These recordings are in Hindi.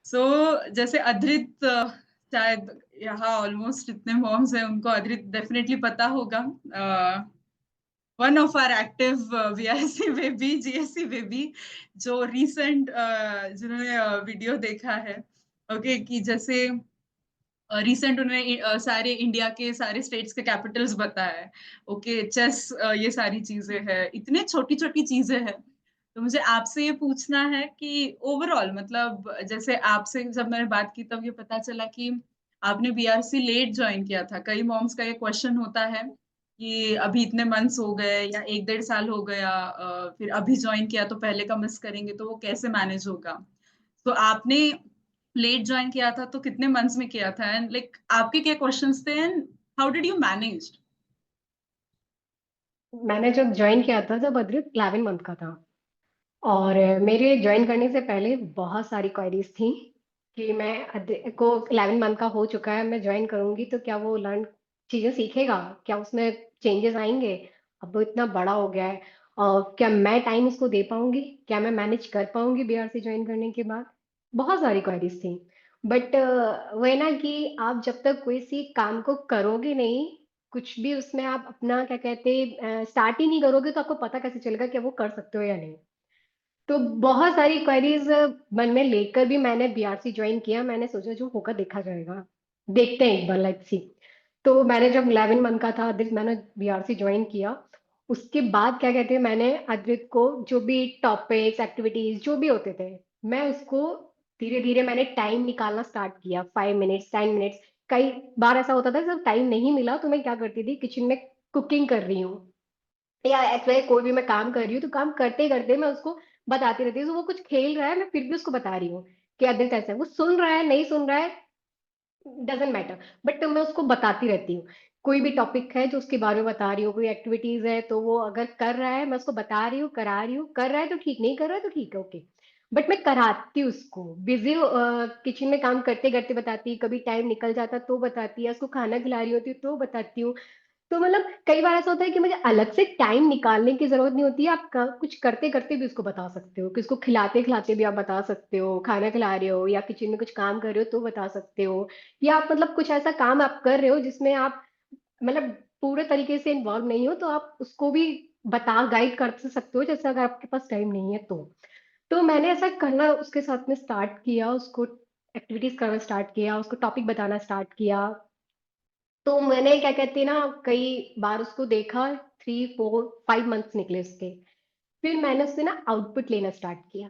सो जैसे अद्रित शायद यहाँ ऑलमोस्ट इतने मॉम्स हैं उनको अद्रित डेफिनेटली पता होगा। One of our active VRC baby, GSC baby, जो रिसेंट जिन्होंने वीडियो देखा है, ओके, कि जैसे रिसेंट उन्होंने सारे इंडिया के सारे स्टेट्स के कैपिटल्स बताया है। ओके, चेस, ये सारी चीजें हैं, इतने छोटी छोटी चीजें हैं। तो मुझे आपसे ये पूछना है कि ओवरऑल मतलब जैसे आपसे जब मैंने बात की तब ये पता चला कि आपने बीआरसी लेट ज्वाइन किया था। कई मॉम्स का ये क्वेश्चन होता है कि अभी इतने मंथ्स हो गए या 1 डेढ़ साल हो गया, फिर अभी ज्वाइन किया तो पहले का मिस करेंगे तो वो कैसे मैनेज होगा। तो आपने लेट ज्वाइन किया था तो कितने मंथ्स में किया था, एंड लाइक आपके क्या क्वेश्चंस थे and how did you manage? मैंने जब ज्वाइन किया था जब अद्रित 11 मंथ का था। और मेरे ज्वाइन करने से पहले बहुत सारी क्वेरीज थी कि मैं अद्रित को 11 मंथ का हो चुका है, मैं ज्वाइन करूंगी तो क्या वो लर्न चीजें सीखेगा, क्या उसमें चेंजेस आएंगे। अब वो इतना बड़ा हो गया है और क्या मैं टाइम उसको दे पाऊंगी, क्या मैं मैनेज कर पाऊंगी बीआरसी ज्वाइन करने के बाद। बहुत सारी क्वेरीज थी। बट वही ना कि आप जब तक कोई सी काम को करोगे नहीं, कुछ भी उसमें आप अपना क्या कहते स्टार्ट ही नहीं करोगे तो आपको पता कैसे चलेगा कि वो कर सकते हो या नहीं। तो बहुत सारी क्वेरीज मन में लेकर भी मैंने बीआरसी ज्वाइन किया। मैंने सोचा जो होगा देखा जाएगा, देखते हैं एक बार, लेट्स सी। तो मैंने जब 11 मंथ का था अद्रित, मैंने बीआरसी ज्वाइन किया। उसके बाद क्या कहते हैं, मैंने अद्रित को जो भी टॉपिक्स एक्टिविटीज जो भी होते थे, मैं उसको धीरे धीरे मैंने टाइम निकालना स्टार्ट किया। 5 मिनट्स, 10 मिनट्स। कई बार ऐसा होता था जब टाइम नहीं मिला तो मैं क्या करती थी, किचन में कुकिंग कर रही हूँ या ऐसे कोई भी मैं काम कर रही हूँ तो काम करते करते मैं उसको बताती रहती हूँ। तो वो कुछ खेल रहा है, मैं फिर भी उसको बता रही हूँ कि आदित्य ऐसा है। वो सुन रहा है नहीं सुन रहा है डजेंट मैटर, बट मैं उसको बताती रहती हूँ। कोई भी टॉपिक है जो उसके बारे में बता रही हूँ, कोई एक्टिविटीज है तो वो अगर कर रहा है मैं उसको बता रही हूँ, करा रही हूँ। कर रहा है तो ठीक, नहीं कर रहा है तो ठीक है, ओके। बट मैं कराती हूँ उसको। बिजी किचन में काम करते करते बताती, कभी टाइम निकल जाता तो बताती है, उसको खाना खिला रही होती हूँ तो बताती हूँ। तो मतलब कई बार ऐसा होता है कि मुझे अलग से टाइम निकालने की जरूरत नहीं होती है। आप कुछ करते करते भी उसको बता सकते हो, कि उसको खिलाते खिलाते भी आप बता सकते हो, खाना खिला रहे हो या किचन में कुछ काम कर रहे हो तो बता सकते हो। या आप मतलब कुछ ऐसा काम आप कर रहे हो जिसमें आप मतलब पूरे तरीके से इन्वॉल्व नहीं हो तो आप उसको भी बता गाइड कर सकते हो, जैसे अगर आपके पास टाइम नहीं है तो मैंने ऐसा करना उसके साथ में स्टार्ट किया, उसको एक्टिविटीज करना स्टार्ट किया, उसको टॉपिक बताना स्टार्ट किया। तो मैंने क्या कहते हैं ना, कई बार उसको देखा। 3 4 5 मंथ्स निकले उसके। फिर मैंने उससे ना आउटपुट लेना स्टार्ट किया।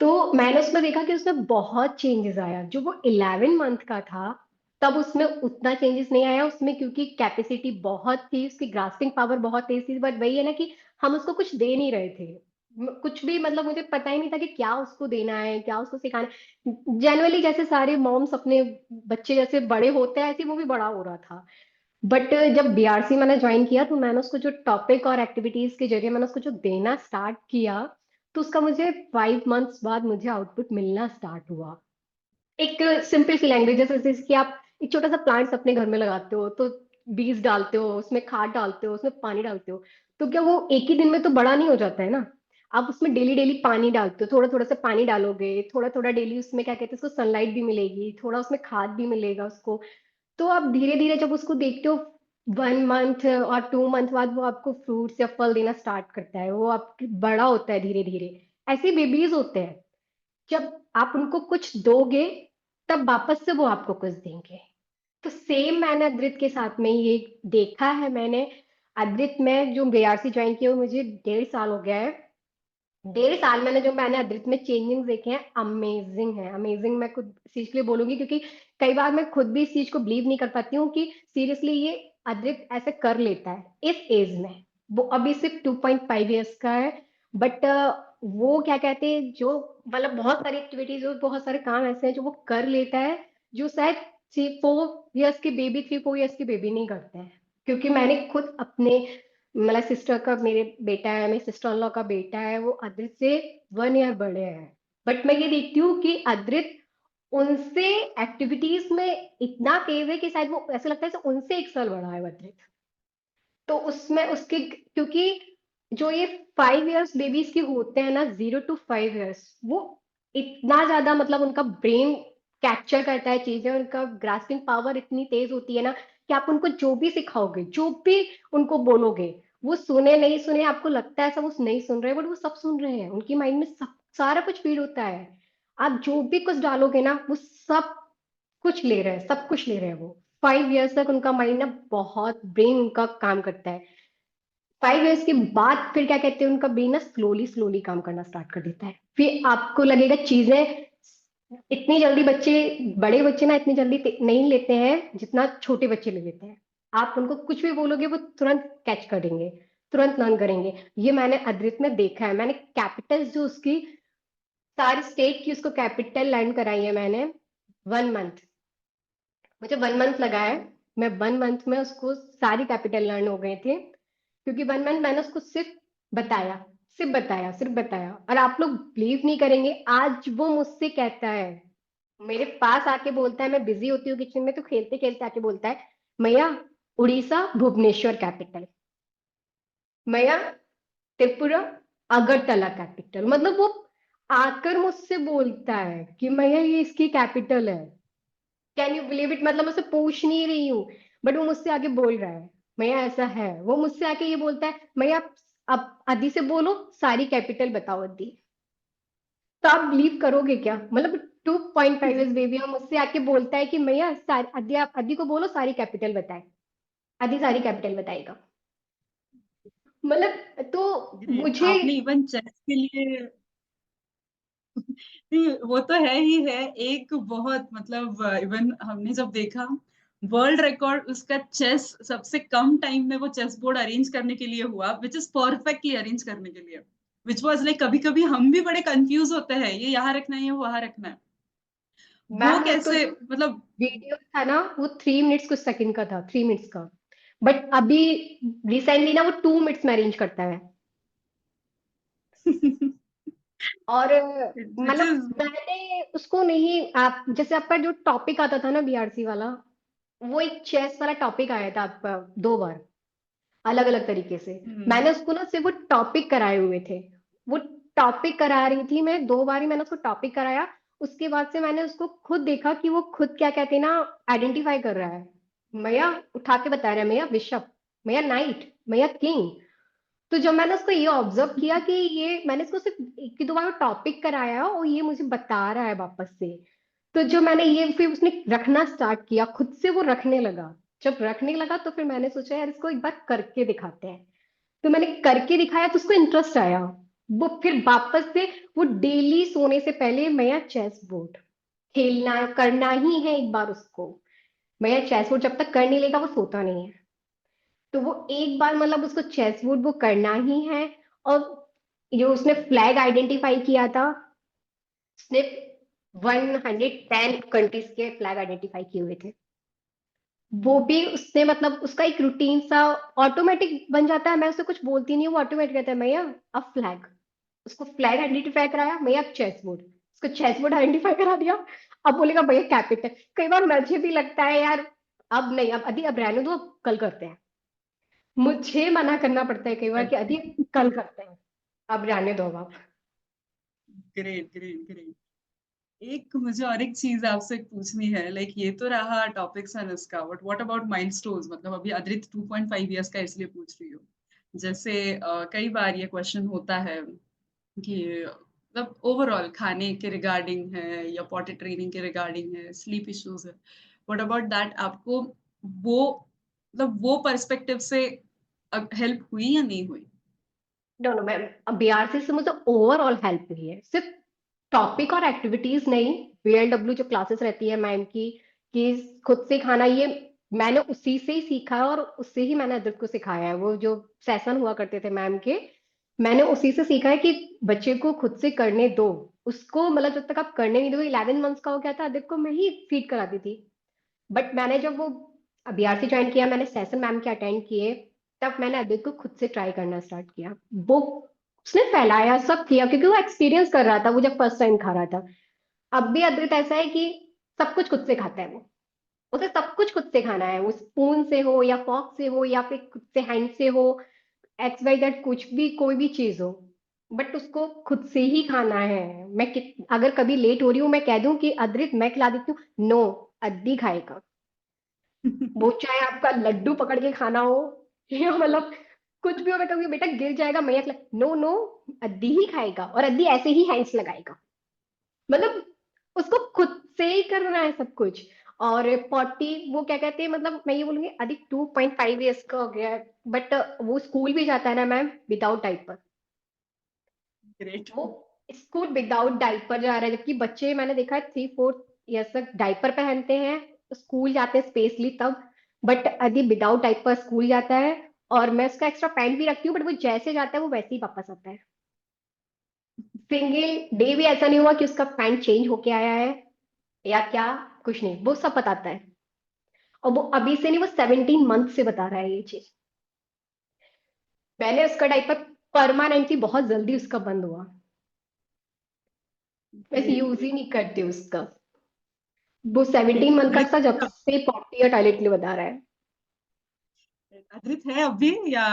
तो मैंने उसमें देखा कि उसमें बहुत चेंजेस आया। जो वो 11 मंथ का था तब उसमें उतना चेंजेस नहीं आया उसमें, क्योंकि कैपेसिटी बहुत थी, उसकी ग्रास्पिंग पावर बहुत तेज थी। बट वही है ना कि हम उसको कुछ दे नहीं रहे थे। कुछ भी मतलब मुझे पता ही नहीं था कि क्या उसको देना है, क्या उसको सिखाना है। जनरली जैसे सारे मॉम्स अपने बच्चे जैसे बड़े होते हैं ऐसे ही वो भी बड़ा हो रहा था। बट जब बीआरसी मैंने ज्वाइन किया तो मैंने उसको जो टॉपिक और एक्टिविटीज के जरिए मैंने उसको जो देना स्टार्ट किया, तो उसका मुझे 5 मंथ्स बाद मुझे आउटपुट मिलना स्टार्ट हुआ। एक सिंपल सी लैंग्वेज, जैसे कि आप एक छोटा सा प्लांट्स अपने घर में लगाते हो तो बीज डालते हो, उसमें खाद डालते हो, उसमें पानी डालते हो। तो क्या वो एक ही दिन में तो बड़ा नहीं हो जाता है ना। आप उसमें डेली डेली पानी डालते हो, थोड़ा थोड़ा सा पानी डालोगे, थोड़ा थोड़ा डेली उसमें क्या कहते हैं उसको सनलाइट भी मिलेगी, थोड़ा उसमें खाद भी मिलेगा उसको। तो आप धीरे धीरे जब उसको देखते हो 1 मंथ और 2 मंथ बाद वो आपको फ्रूट्स या फल देना स्टार्ट करता है, वो आपके बड़ा होता है धीरे धीरे। ऐसे बेबीज होते हैं, जब आप उनको कुछ दोगे तब वापस से वो आपको कुछ देंगे। तो सेम मैंने अद्रित के साथ में ये देखा है मैंने। अद्रित में जो बीआरसी ज्वाइन किया वो मुझे 1.5 साल हो गया है। 1.5 साल मैंने जो मैंने अद्रित में चेंजिंग देखे हैं, अमेजिंग है, अमेजिंग। मैं खुद इस चीज के लिए बोलूंगी क्योंकि कई बार मैं खुद भी इस चीज को बिलीव नहीं कर पाती हूँ कि सीरियसली ये अद्रित ऐसे कर लेता है इस एज में। वो अभी सिर्फ 2.5 ईयर्स का है। बट वो क्या कहते हैं जो मतलब बहुत सारी एक्टिविटीज और बहुत सारे काम ऐसे हैं जो वो कर लेता है, जो शायद 4 ईयर्स के बेबी, 3 4 ईयर्स के बेबी नहीं करते हैं। क्योंकि मैंने खुद अपने मतलब सिस्टर का, मेरे बेटा है, मेरे सिस्टर इन लॉ का बेटा है, वो अद्रित से 1 ईयर बड़े हैं। बट मैं ये देखती हूँ कि अद्रित उनसे एक्टिविटीज में इतना तेज है कि शायद वो ऐसा लगता है जैसे उनसे 1 साल बड़ा है वो अद्रित। तो उसमें उसके क्योंकि जो ये 5 ईयर्स बेबीज के होते हैं ना, 0 to 5 ईयर्स, वो इतना ज्यादा मतलब उनका ब्रेन कैप्चर करता है चीजें, उनका ग्रास्पिंग पावर इतनी तेज होती है ना कि आप उनको जो भी सिखाओगे, जो भी उनको बोलोगे, वो सुने नहीं सुने, आपको लगता है सब वो नहीं सुन रहे, बट वो सब सुन रहे हैं, उनकी माइंड में सब सारा कुछ फीड होता है। आप जो भी कुछ डालोगे ना वो सब कुछ ले रहे हैं, सब कुछ ले रहे हैं वो। 5 इयर्स तक उनका माइंड ना बहुत ब्रेन उनका काम करता है। 5 इयर्स के बाद फिर क्या कहते हैं, उनका ब्रेन ना स्लोली स्लोली काम करना स्टार्ट कर देता है। फिर आपको लगेगा चीजें इतनी जल्दी बच्चे, बड़े बच्चे ना इतनी जल्दी नहीं लेते हैं जितना छोटे बच्चे ले लेते हैं। आप उनको कुछ भी बोलोगे वो तुरंत कैच करेंगे, तुरंत लर्न करेंगे। ये मैंने अद्रित में देखा है। मैंने कैपिटल्स जो उसकी सारी स्टेट की उसको कैपिटल लर्न कराई है मैंने। 1 मंथ, मुझे 1 मंथ लगा है। मैं 1 मंथ में उसको सारी कैपिटल लर्न हो गए थे, क्योंकि 1 मंथ मैंने उसको सिर्फ बताया, सिर्फ बताया, सिर्फ बताया। और आप लोग बिलीव नहीं करेंगे, आज वो मुझसे कहता है, मेरे पास आके बोलता है, मैं बिजी होती हूँ किचन में तो खेलते खेलते आके बोलता है, मैया उड़ीसा भुवनेश्वर कैपिटल, मैया त्रिपुरा अगरतला कैपिटल। मतलब वो आकर मुझसे बोलता है कि मैया ये इसकी कैपिटल है। Can you believe it? मतलब मैं उसे पूछ नहीं रही हूँ, बट वो मुझसे आके बोल रहा है मैया ऐसा है। वो मुझसे आके ये बोलता है, मैया अब अदी से बोलो सारी कैपिटल बताओ अदी। तो आप बिलीव करोगे क्या? मतलब 2.5 इयर्स बेबी और मुझसे आके बोलता है कि मैया सारी अदी, आप अदी को बोलो सारी कैपिटल बताए, अदी सारी कैपिटल बताएगा। मतलब तो ग्रेट, मुझे आपने इवन चेस के लिए नहीं, वो तो है ही है। एक बहुत मतलब इवन हमने जब देखा वर्ल्ड रिकॉर्ड उसका चेस सबसे कम टाइम में वो चेस बोर्ड अरेंज करने के लिए हुआ, विच इज परफेक्टली अरेंज करने के लिए, विच वाज लाइक कभी कभी हम भी बड़े कंफ्यूज होते हैं, ये यहाँ रखना है ये वहां रखना है, वो मैम उसका कैसे जो मतलब। वीडियो था ना वो 3 मिनट्स कुछ सेकंड का था, 3 मिनट्स का। बट अभी रिसेंटली ना वो 2 मिनट्स में अरेंज करता है। और विच मतलब इज मैंने उसको नहीं, आप जैसे आपका जो टॉपिक आता था ना बीआरसी वाला, वो एक चेस वाला टॉपिक आया था आपका 2 बार अलग अलग तरीके से। मैंने उसको ना सिर्फ वो टॉपिक कराए हुए थे, वो टॉपिक करा रही थी मैं 2 बार ही मैंने उसको टॉपिक कराया। उसके बाद से मैंने उसको खुद देखा कि वो खुद क्या कहते हैं ना आइडेंटिफाई कर रहा है। मैया उठा के बता रहा है, मैया बिशप, मैया नाइट, मैया किंग। तो जब मैंने उसको ये ऑब्जर्व किया कि ये मैंने इसको सिर्फ 1 2 बार टॉपिक कराया और ये मुझे बता रहा है वापस से, तो जो मैंने ये फिर उसने रखना स्टार्ट किया, खुद से वो रखने लगा। जब रखने लगा तो फिर मैंने सोचा यार इसको एक बार करके दिखाते हैं। तो मैंने करके दिखाया तो उसको इंटरेस्ट आया। वो फिर वापस से वो डेली सोने से पहले मैं चेस बोर्ड खेलना करना ही है एक बार उसको। मैं चेस बोर्ड जब तक कर नहीं लेगा वो सोता नहीं है। तो वो एक बार मतलब उसको चेस बोर्ड वो करना ही है। और जो उसने फ्लैग आइडेंटिफाई किया था, उसने 110 कंट्रीज के फ्लैग आइडेंटिफाई किए हुए थे। वो भी उसने मतलब उसका एक रूटीन सा ऑटोमेटिक बन जाता है। मैं उसे कुछ बोलती नहीं हूँ, वो ऑटोमेटिक कहता है मैया अब फ्लैग। उसको फ्लैग आइडेंटिफाई कराया, मैया अब चेस बोर्ड, उसको चेस बोर्ड आइडेंटिफाई करा दिया। अब बोलेगा भैया कैपिटल। कई बार मुझे भी लगता है यार अब नहीं, अब अभी अब रहने दो, अब कल करते हैं। मुझे मना करना पड़ता है कई बार कि अभी कल करते हैं, अब रहने दो अब आप। Great great great. एक मुझे और एक चीज आपसे पूछनी है, लाइक ये तो रहा टॉपिक्स एंड इसका, बट व्हाट अबाउट माइलस्टोन्स? मतलब अभी अद्रित 2.5 इयर्स का इसलिए पूछ रही हूँ, जैसे कई बार ये क्वेश्चन होता है कि मतलब ओवरऑल खाने के रिगार्डिंग है या पॉटी ट्रेनिंग के रिगार्डिंग है, स्लीप इश्यूज है, व्हाट अबाउट दैट? आपको वो मतलब वो पर्सपेक्टिव से हेल्प हुई या नहीं हुई? नो नो मैम, बीआरसी से मुझे ओवरऑल हेल्प हुई है, सिर्फ टॉपिक और एक्टिविटीज नहीं। बीएलडब्ल्यू जो क्लासेस रहती है मैम की, कि खुद से खाना, ये मैंने उसी से ही सीखा है और उससे ही मैंने अदर को सिखाया है। वो जो सेशन हुआ करते थे मैम के, मैंने उसी से सीखा है कि बच्चे को खुद से करने दो। उसको मतलब जब तक आप करने नहीं दो, 11 मंथ्स का हो गया था अदित को, मैं ही फीड कराती थी। बट मैंने जब वो बीआरसी ज्वाइन किया, मैंने सेशन मैम के अटेंड किए, तब मैंने अदित को खुद से ट्राई करना स्टार्ट किया। वो उसने फैलाया सब किया क्योंकि वो एक्सपीरियंस कर रहा था, वो जब फर्स्ट टाइम खा रहा था। अब भी अद्वैत ऐसा है कि सब कुछ खुद से खाता है वो। उसे सब कुछ खुद से खाना है, वो स्पून से हो या फॉक से हो या फिर खुद से हैंड से हो, एक्स वाई जेड कुछ भी कोई भी चीज हो, बट उसको खुद से ही खाना है। अगर कभी लेट हो रही हूँ, मैं कह दूं कि अद्रित मैं खिला देती हूँ, नो, अद्दी खाएगा। वो चाहे आपका लड्डू पकड़ के खाना हो या मतलब कुछ भी हो, मैं कहूंगी बेटा गिर जाएगा, मैं खिला, नो नो, अद्दी ही खाएगा, और अद्दी ऐसे ही हैंड्स लगाएगा। मतलब उसको खुद से ही करना है सब कुछ। और 40, वो क्या कहते हैं, मतलब मैं ये बोलूंगी अधिक 2.5 ईयर्स का हो गया है, बट वो स्कूल भी जाता है ना मैम विदाउट डाइपर। ग्रेट। वो स्कूल विदाउट डाइपर जा रहा है, जबकि बच्चे मैंने देखा है 3-4 ईयर्स तक डाइपर पहनते हैं, स्कूल जाते हैं स्पेशली तब। बट यदि विदाउट डाइपर स्कूल जाता है, और मैं उसका एक्स्ट्रा पैंट भी रखती हूँ, बट वो जैसे जाता है वो वैसे ही वापस आता है। सिंगल डे भी ऐसा नहीं हुआ कि उसका पैंट चेंज होके आया है या क्या, कुछ नहीं, वो सब बताता है। और वो अभी से नहीं, वो 17 मंथ से बता रहा है ये चीज। मैंने उसका डाइपर परमानेंटली बहुत जल्दी उसका बंद हुआ, वैसे ग्रेट यूज ही ग्रेट। नहीं करते उसका। वो 17 मंथ का था जब से पॉटी या टॉयलेट के लिए बता रहा है। अद्रित है अभी या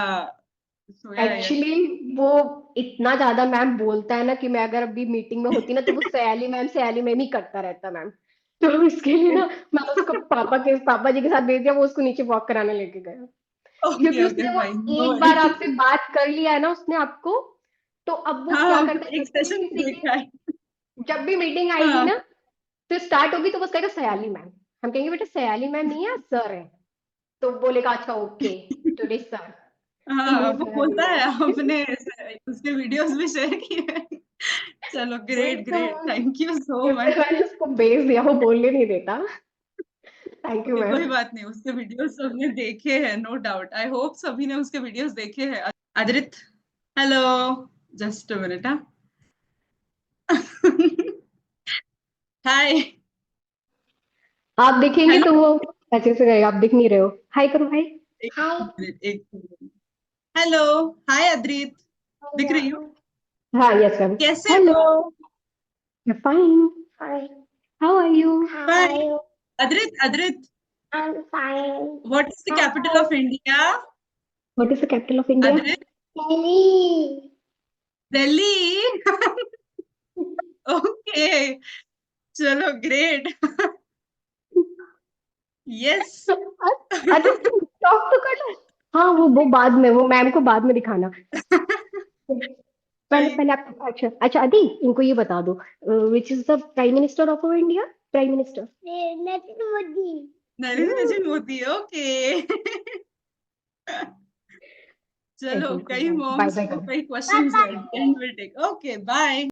सोया है? एक्चुअली वो इतना ज्यादा मैम बोलता है ना कि मैं अगर अभी मीटिंग में होती ना तो वो सयाली मैम ही करता रहता मैम। तो इसके लिए ना मैं उसको पापा जी के साथ भेज दिया, वो उसको नीचे वॉक कराने लेके गया। ओके क्योंकि ओके उसने वो फाइन, नो एक बार वरी। आपसे बात कर लिया है ना उसने आपको, तो अब वो हाँ क्या हाँ, करता है, एक सेशन देखा है। जब भी मीटिंग आएगी हाँ ना तो स्टार्ट होगी तो बस कहेगा सयाली मैम। हम कहेंगे बेटा सयाली मैम नहीं है, सर है। तो बोलेगा अच्छा ओके, टुडे सर। तो हाँ, वो वो सयाली बोलता है, मैम। आपने उसके वीडियोस भी शेयर किए हैं। चलो वही ग्रेट तो, ग्रेट, थैंक यू सो इसलिए मच। मैंने उसको भेज दिया, वो बोलने नहीं देता। Thank you okay ma'am. कोई बात नहीं, उसके वीडियोस सबने देखे हैं, नो डाउट, आई होप सभी ने उसके वीडियोस देखे हैं। अद्रित, हेलो, जस्ट अ मिनट। हाँ हाय। आप देखेंगे हेलो, तो वो अच्छे से करेगा, आप दिख नहीं रहे हो, हाय करो हाय। एक हाय। मिनट, एक मिनट। हेलो, हाय अद्रित, दिख रही हो? हाँ यस मैम। कैसे हेलो, हो? Fine, how are you? Bye. Adrit, Adrit, I'm fine. What is the capital of India? What is the capital of India? Adrit, Delhi. Delhi. Okay, चलो ग्रेट। यस। अच्छा तुम टॉक तो कर लो। हाँ वो बाद में, वो मैम को बाद में दिखाना। पहले भाई, पहले आप, अच्छा अच्छा अदी, इनको ये बता दो, which is the prime minister of India, prime minister Narendra Modi. Narendra Modi, okay. चलो, चलो कोई कई बात, बाय मॉम्स बाय को करो। कई क्वेश्चंस है, पापा। And will take, okay bye.